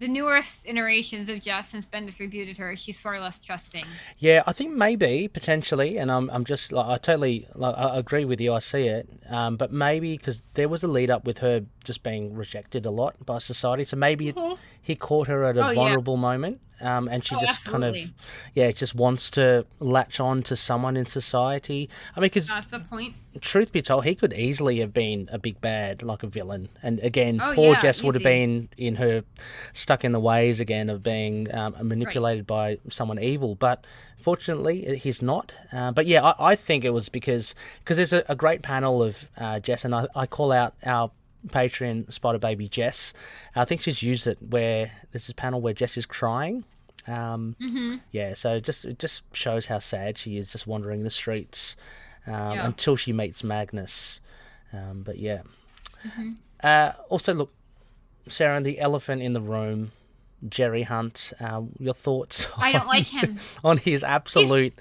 newest iterations of Jess since Bendis rebooted her, she's far less trusting. Yeah, I think maybe, potentially, and I'm just, like, I totally I agree with you, I see it, but maybe, because there was a lead-up with her just being rejected a lot by society, so maybe he caught her at a vulnerable moment, and she just absolutely. just wants to latch on to someone in society. I mean, because... That's the point. Truth be told, he could easily have been a big bad, like a villain. And again, poor Jess would have been in her stuck in the ways again of being manipulated by someone evil. But fortunately, he's not. But yeah, I think it was because there's a great panel of Jess, and I call out our Patreon Spider Baby Jess. I think she's used it where there's this panel where Jess is crying. Yeah, so it just shows how sad she is, just wandering the streets. Until she meets Magnus. But yeah. Also, look, Sarah, the elephant in the room, Jerry Hunt, your thoughts I don't like him. on his absolute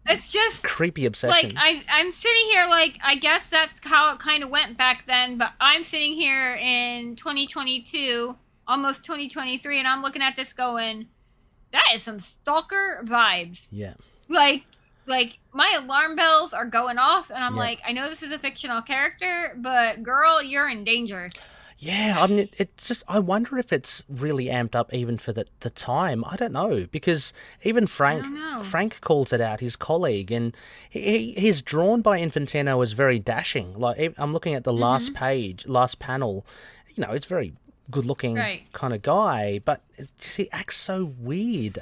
it's just creepy obsession. Like, I'm sitting here like, I guess that's how it kind of went back then, but I'm sitting here in 2022, almost 2023, and I'm looking at this going, that is some stalker vibes. Yeah. Like, my alarm bells are going off, and I'm like, I know this is a fictional character, but girl, you're in danger. Yeah, I mean, it's just, I wonder if it's really amped up even for the time. I don't know, because even Frank calls it out, his colleague, and he's drawn by Infantino as very dashing. Like, I'm looking at the last panel, you know, it's very good-looking kind of guy, but he acts so weird.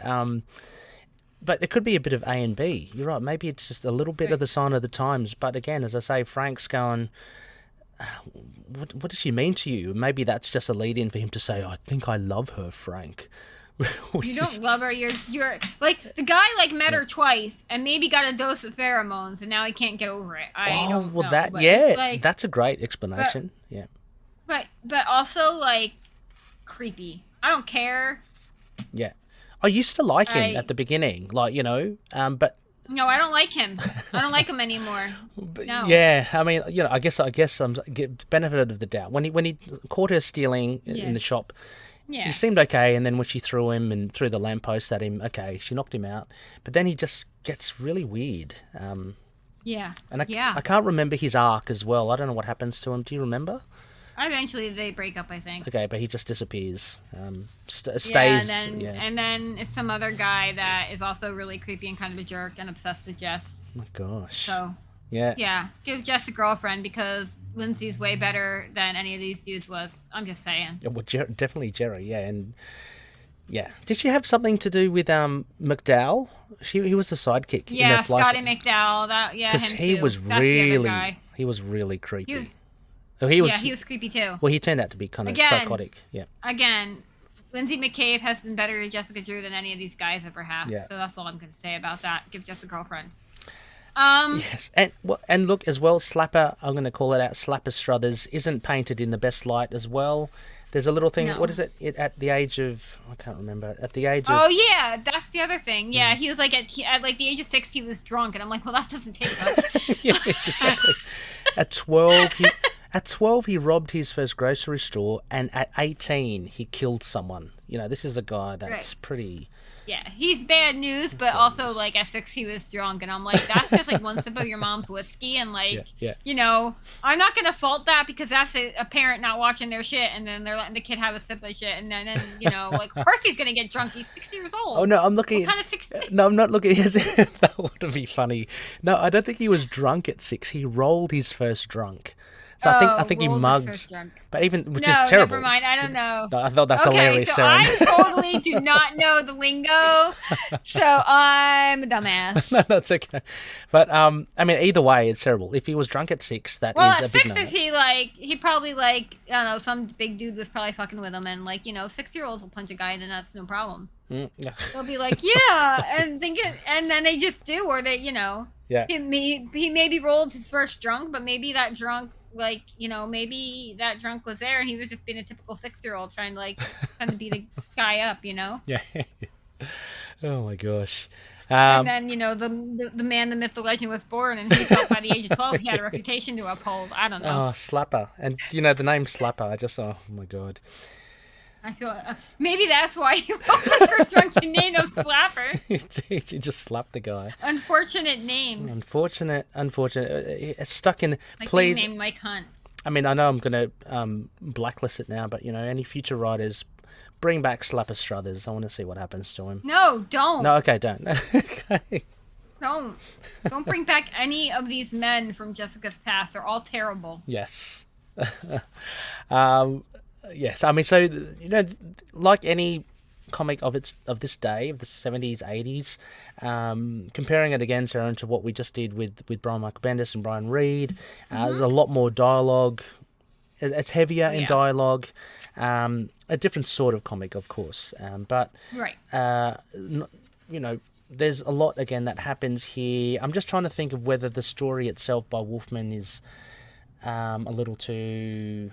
But it could be a bit of A and B. You're right. Maybe it's just a little bit of the sign of the times. But again, as I say, Frank's going, what does she mean to you? Maybe that's just a lead-in for him to say, I think I love her, Frank. You don't love her. You're like, the guy met her twice and maybe got a dose of pheromones and now he can't get over it. I don't know. That's a great explanation. But also, like, creepy. I don't care. Yeah. I used to like him at the beginning, like, you know, but... No, I don't like him. I don't like him anymore. No. Yeah, I mean, you know, I guess I'm benefit of the doubt. When he caught her stealing in the shop, he seemed okay, and then when she threw him and threw the lamppost at him, okay, she knocked him out. But then he just gets really weird. And I can't remember his arc as well. I don't know what happens to him. Do you remember? Eventually they break up, I think. Okay, but he just disappears. Stays. And then it's some other guy that is also really creepy and kind of a jerk and obsessed with Jess. Oh my gosh. So. Yeah, give Jess a girlfriend because Lindsay's way better than any of these dudes was. I'm just saying. Yeah, well, definitely Jerry, and did she have something to do with McDowell? He was the sidekick. Yeah, in the Scotty McDowell. Because him he too. was he was really creepy. He was creepy too. Well, he turned out to be kind of psychotic. Yeah. Again, Lindsay McCabe has been better to Jessica Drew than any of these guys ever have. Yeah. So that's all I'm going to say about that. Give Jess a girlfriend. Yes, and look as well, Slapper, I'm going to call it out, Slapper Struthers isn't painted in the best light as well. There's a little thing, what is it, at the age of, I can't remember, at the age of... Oh yeah, that's the other thing. Yeah, he was like, at like the age of 6, he was drunk, and I'm like, well, that doesn't take much. Yeah, exactly. At 12, he robbed his first grocery store, and at 18, he killed someone. You know, this is a guy that's pretty... Yeah, he's bad news, but also, like, at 6, he was drunk, and I'm like, that's just, like, one sip of your mom's whiskey, and, like, you know, I'm not gonna fault that, because that's a parent not watching their shit, and then they're letting the kid have a sip of shit, and then you know, like, of course he's gonna get drunk, he's 60 years old. Oh, no, I'm looking... What kind of 60? No, I'm not looking... That would be funny. No, I don't think he was drunk at 6. He rolled his first drunk. So I think he rolled the mugged. first drunk. But even, which No, is terrible. never mind. I don't know. No, I thought that's Okay, hilarious, so Seren. I totally do not know the lingo, so I'm a dumbass. No, that's okay. But I mean, either way, it's terrible. If he was drunk at 6, that Well, is a at big 6 no. is he probably I don't know, some big dude was probably fucking with him, and 6-year-olds will punch a guy and that's no problem. Yeah. They'll be like, yeah, and then they just do, or they, Yeah. he maybe rolled his first drunk, but maybe that drunk, maybe that drunk was there and he was just being a typical 6-year-old trying to kind of beat a guy up, Yeah. Oh my gosh. and then, the man, the myth, the legend was born, and he felt by the age of 12 he had a reputation to uphold. I don't know. Oh, Slapper. And, the name Slapper, I just, oh my God. I feel maybe that's why he wrote the first drunken name of Slapper. He just slapped the guy. Unfortunate names. Unfortunate. It's stuck in. Like Please. named Mike Hunt. I mean, I know I'm going to blacklist it now, but, any future writers, bring back Slapper Struthers. I want to see what happens to him. No, don't. No, okay, don't. Okay. Don't bring back any of these men from Jessica's past. They're all terrible. Yes. Yes. I mean, so, like any comic of this day, of the 70s, 80s, comparing it again, Seren, to what we just did with Brian Michael Bendis and Brian Reed, there's a lot more dialogue. It's heavier in dialogue. A different sort of comic, of course. But, Right. there's a lot, again, that happens here. I'm just trying to think of whether the story itself by Wolfman is a little too...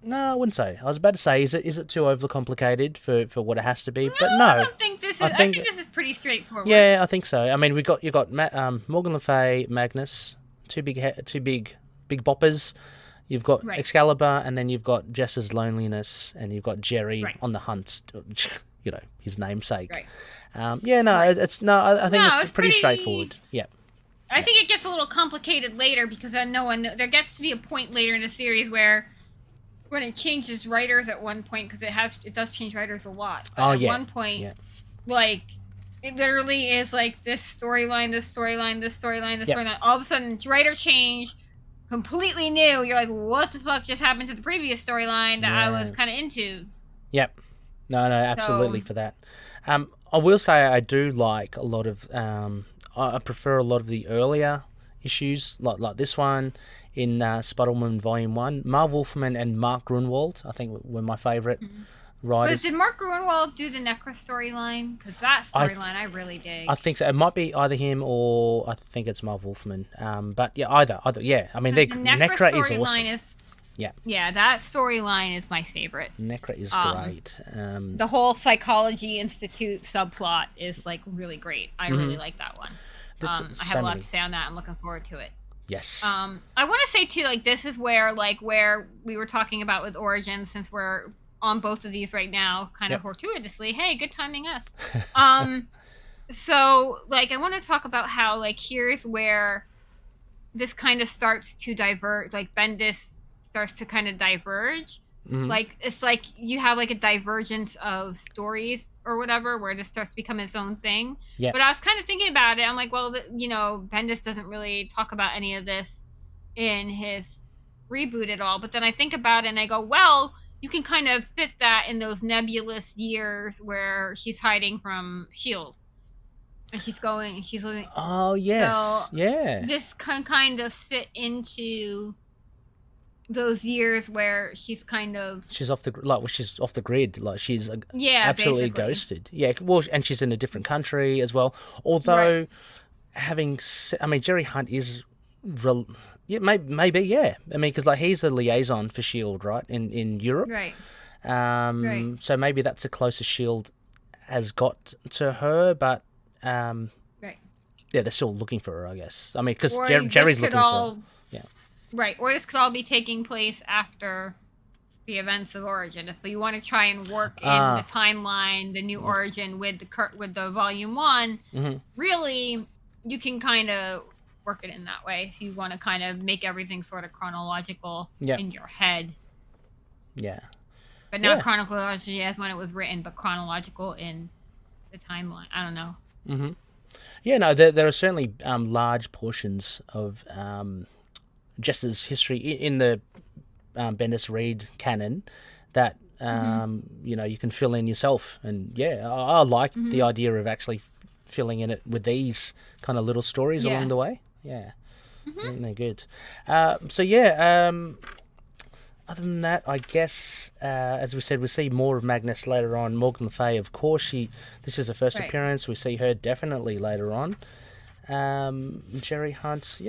No, I wouldn't say. I was about to say, is it too overcomplicated for what it has to be? But no, I don't think this is. I think this is pretty straightforward. Yeah, I think so. I mean, you got Morgan le Fay, Magnus, two big boppers. You've got Excalibur, and then you've got Jess's loneliness, and you've got Jerry on the hunt. His namesake. Right. I think it's pretty straightforward. Yeah. I think it gets a little complicated later because then there gets to be a point later in the series where when it changes writers at one point, because it does change writers a lot. But at one point, it literally is this storyline, this storyline, this storyline, this storyline. All of a sudden, writer change, completely new. You're like, what the fuck just happened to the previous storyline that I was kind of into? Yep. No, absolutely for that. I will say I do like a lot of. I prefer a lot of the earlier issues, like this one in Spider-Man Volume 1. Marv Wolfman and Mark Grunwald, I think, were my favourite writers. But did Mark Grunwald do the Necra storyline? Because that storyline I really dig. I think so. It might be either him or I think it's Marv Wolfman. But yeah, either. Yeah, I mean, Necra is awesome. Yeah, that storyline is my favorite. Necra is great. The whole Psychology Institute subplot is really great. I really like that one. I have a lot to say on that. I'm looking forward to it. Yes. I want to say too, this is where we were talking about with Origins, since we're on both of these right now, kind of fortuitously. Hey, good timing us. So I want to talk about how here's where this kind of starts to diverge. Bendis starts to kind of diverge. It's you have a divergence of stories or whatever, where this starts to become its own thing. Yeah. But I was kind of thinking about it. I'm like, well, Bendis doesn't really talk about any of this in his reboot at all. But then I think about it and I go, well, you can kind of fit that in those nebulous years where she's hiding from S.H.I.E.L.D. And she's living. Oh, yes. So this can kind of fit into those years where she's off the grid, she's absolutely basically ghosted. Yeah, well, and she's in a different country as well. Although Jerry Hunt is maybe I mean, because he's the liaison for S.H.I.E.L.D., right, in Europe, right? So maybe that's the closest S.H.I.E.L.D. has got to her, but yeah, they're still looking for her, I guess. I mean, because Jerry's looking for her. Right, or this could all be taking place after the events of Origin. If you want to try and work in the timeline, the new Origin with the Volume 1, really, you can kind of work it in that way. If you want to kind of make everything sort of chronological in your head. Yeah. But not chronological as when it was written, but chronological in the timeline. I don't know. Yeah, no, there are certainly large portions of Jess's history in the Bendis Reed canon that you can fill in yourself. And I like the idea of actually filling in it with these kind of little stories along the way. Yeah, I think they're good. Other than that, I guess, as we said, we see more of Magnus later on. Morgan le Fay, of course, this is her first appearance. We see her definitely later on. Jerry Hunt,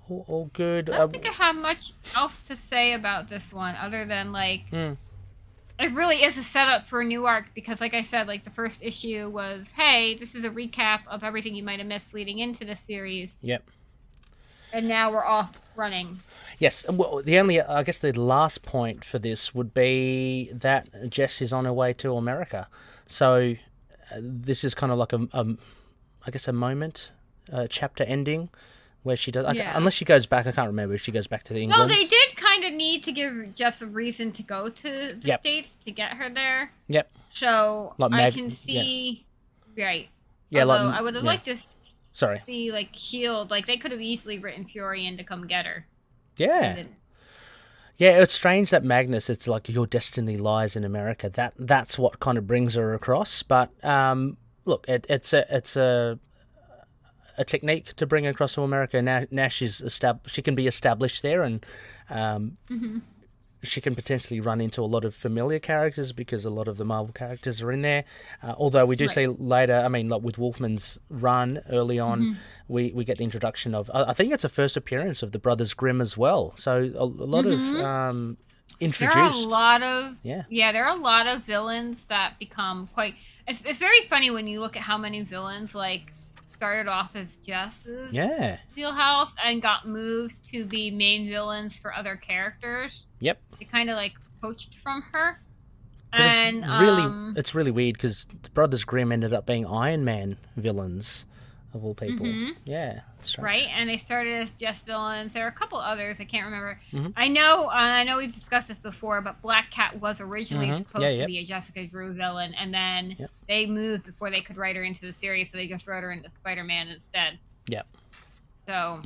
all good. I don't think I have much else to say about this one, other than, like, it really is a setup for a new arc, because, like I said, like, the first issue was, hey, this is a recap of everything you might have missed leading into this series. Yep. And now we're off running. Yes, well, I guess the last point for this would be that Jess is on her way to America. So this is kind of like a moment, chapter ending, where she does, unless she goes back, I can't remember if she goes back to the England. No, they did kind of need to give Jess a reason to go to the States to get her there. Yep. So I can see, right. Yeah, although I would have liked to Sorry. see, like, S.H.I.E.L.D., like, they could have easily written Fury in to come get her. Yeah. Yeah, it's strange that Magnus, it's like your destiny lies in America. That's what kind of brings her across. But look, it's a technique to bring her across to America. Now she can be established there, and she can potentially run into a lot of familiar characters because a lot of the Marvel characters are in there. Although we do see later, I mean, like with Wolfman's run early on, we get the introduction of, I think it's the first appearance of the Brothers Grimm as well. So a lot of introduced. There are a lot of, there are a lot of villains that become quite, it's very funny when you look at how many villains, like, started off as Jess's wheelhouse and got moved to be main villains for other characters. Yep. They kind of, like, poached from her. And it's really weird because the Brothers Grimm ended up being Iron Man villains of all people. Yeah, that's right. And they started as Jess villains. There are a couple others I can't remember. I know we've discussed this before, but Black Cat was originally supposed to be a Jessica Drew villain, and then they moved before they could write her into the series, so they just wrote her into Spider-Man instead. Yep. So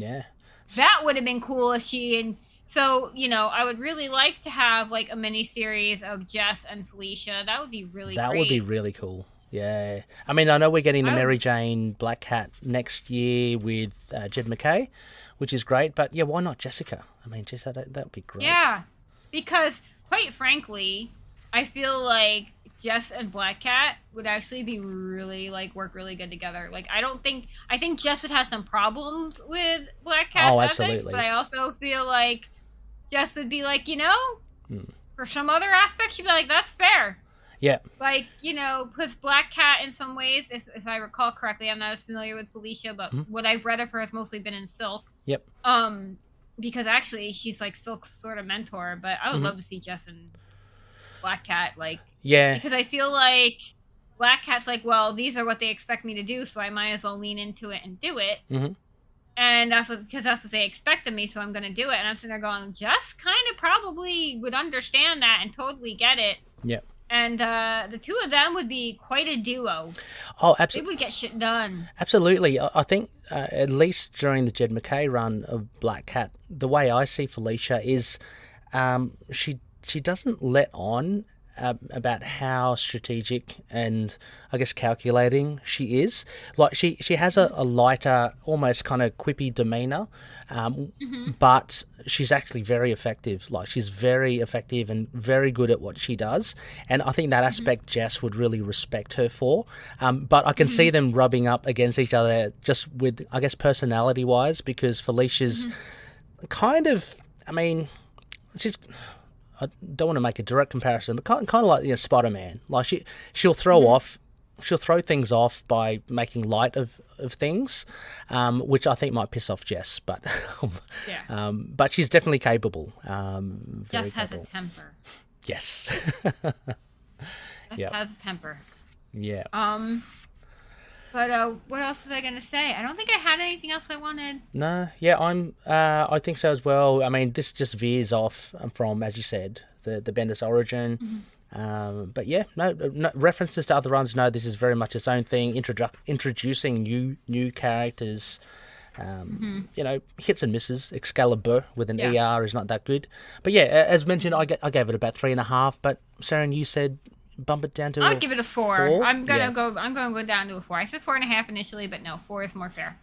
that would have been cool if she. So, I would really like to have, like, a mini-series of Jess and Felicia. That would be really great. That would be really cool. Yeah. I mean, I know we're getting the Mary Jane Black Cat next year with Jed MacKay, which is great. But, why not Jessica? I mean, that would be great. Yeah. Because, quite frankly, I feel like Jess and Black Cat would actually be really, like, work really good together. Like, I think Jess would have some problems with Black Cat's ethics, but I also feel like Jess would be like, for some other aspect, she'd be like, that's fair. Yeah. Like, because Black Cat in some ways, if I recall correctly, I'm not as familiar with Felicia, but what I've read of her has mostly been in Silk. Yep. Because actually she's like Silk's sort of mentor, but I would love to see Jess and Black Cat, like, because I feel like Black Cat's like, well, these are what they expect me to do, so I might as well lean into it and do it. And that's what they expect of me, so I'm going to do it. And I'm sitting there going, Jess kind of probably would understand that and totally get it. Yeah. And the two of them would be quite a duo. Oh, absolutely. They would get shit done. Absolutely. I think at least during the Jed MacKay run of Black Cat, the way I see Felicia is she doesn't let on about how strategic and I guess calculating she is. Like she has a lighter, almost kind of quippy demeanor, but she's actually very effective. Like she's very effective and very good at what she does. And I think that aspect Jess would really respect her for. But I can see them rubbing up against each other just with, I guess, personality wise, because Felicia's kind of, I mean, she's, I don't want to make a direct comparison, but kind of like Spider-Man. Like she'll throw things off by making light of things, which I think might piss off Jess. But but she's definitely capable. Jess has a temper. Yes. Jess has a temper. Yeah. But what else was I going to say? I don't think I had anything else I wanted. No, yeah, I think so as well. I mean, this just veers off from, as you said, the Bendis origin. But yeah, no references to other runs. No, this is very much its own thing. Introducing new characters You know, hits and misses. Excalibur with an ER is not that good. But yeah, as mentioned, I gave it about 3.5. But Seren, you said bump it down to I'll give it a 4. I'm gonna go down to a 4. I said 4.5 initially, but no, 4 is more fair.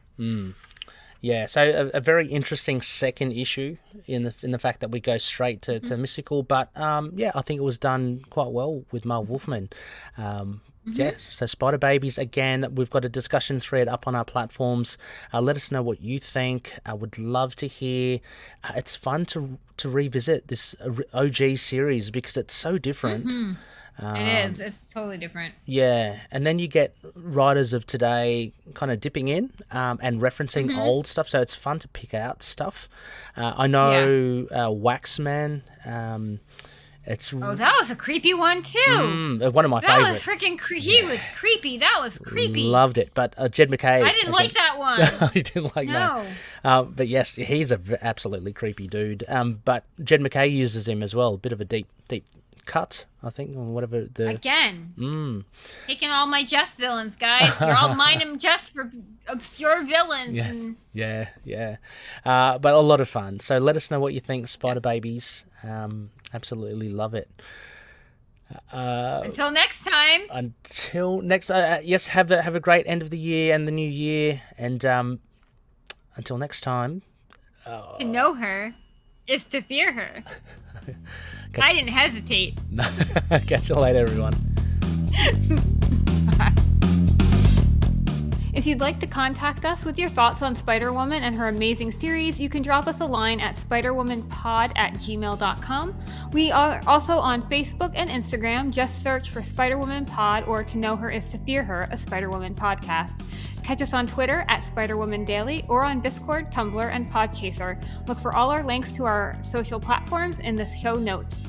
Yeah, so a very interesting second issue in the fact that we go straight to mystical, but I think it was done quite well with Marv Wolfman. Yeah, so Spider Babies, again, we've got a discussion thread up on our platforms. Let us know what you think. I would love to hear. It's fun to revisit this OG series because it's so different. It is. It's totally different. Yeah, and then you get writers of today kind of dipping in and referencing old stuff, so it's fun to pick out stuff. I know Waxman. That was a creepy one too. One of my favorite. That was freaking creepy. He was creepy. That was creepy. Loved it. But Jed McKay. I didn't like that one. I didn't like that. But yes, he's absolutely creepy dude. But Jed McKay uses him as well. A bit of a deep cut, I think, or whatever. Again. Taking all my Jess villains, guys. You're all mining Jess for obscure villains. Yes. Yeah. But a lot of fun. So let us know what you think, Spider Babies. Absolutely love it. Until next time. Yes, have a great end of the year and the new year. And until next time. To know her is to fear her. I didn't hesitate. Catch you later, everyone. Bye. If you'd like to contact us with your thoughts on Spider-Woman and her amazing series, you can drop us a line at spiderwomanpod@gmail.com. We are also on Facebook and Instagram. Just search for Spider-Woman Pod or To Know Her Is to Fear Her, a Spider-Woman podcast. Catch us on Twitter at Spider-Woman Daily or on Discord, Tumblr, and Podchaser. Look for all our links to our social platforms in the show notes.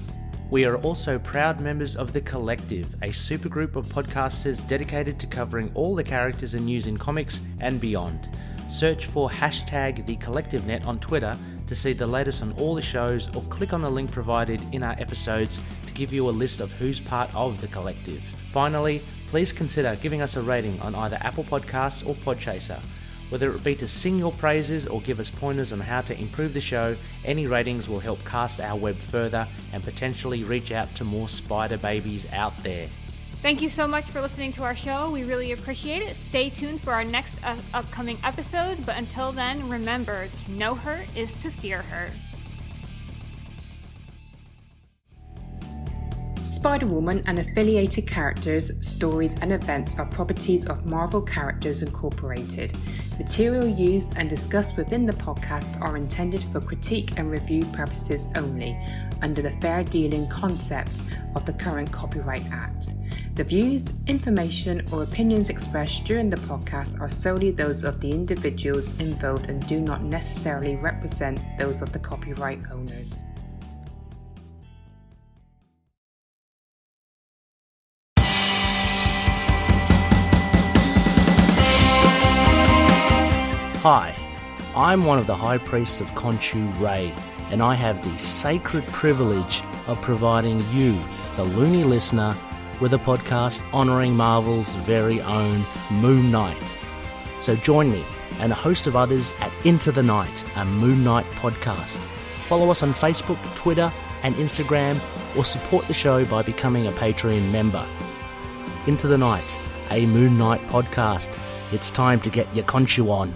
We are also proud members of The Collective, a supergroup of podcasters dedicated to covering all the characters and news in comics and beyond. Search for #TheCollectiveNet on Twitter to see the latest on all the shows, or click on the link provided in our episodes to give you a list of who's part of The Collective. Finally, please consider giving us a rating on either Apple Podcasts or Podchaser. Whether it be to sing your praises or give us pointers on how to improve the show, any ratings will help cast our web further and potentially reach out to more Spider Babies out there. Thank you so much for listening to our show. We really appreciate it. Stay tuned for our next upcoming episode, but until then, remember, to know her is to fear her. Spider-Woman and affiliated characters, stories and events are properties of Marvel Characters Incorporated. Material used and discussed within the podcast are intended for critique and review purposes only, under the fair dealing concept of the current Copyright Act. The views, information, or opinions expressed during the podcast are solely those of the individuals involved and do not necessarily represent those of the copyright owners. Hi, I'm one of the High Priests of Khonshu Rey, and I have the sacred privilege of providing you, the loony listener, with a podcast honouring Marvel's very own Moon Knight. So join me and a host of others at Into the Night, a Moon Knight podcast. Follow us on Facebook, Twitter and Instagram, or support the show by becoming a Patreon member. Into the Night, a Moon Knight podcast. It's time to get your Khonshu on.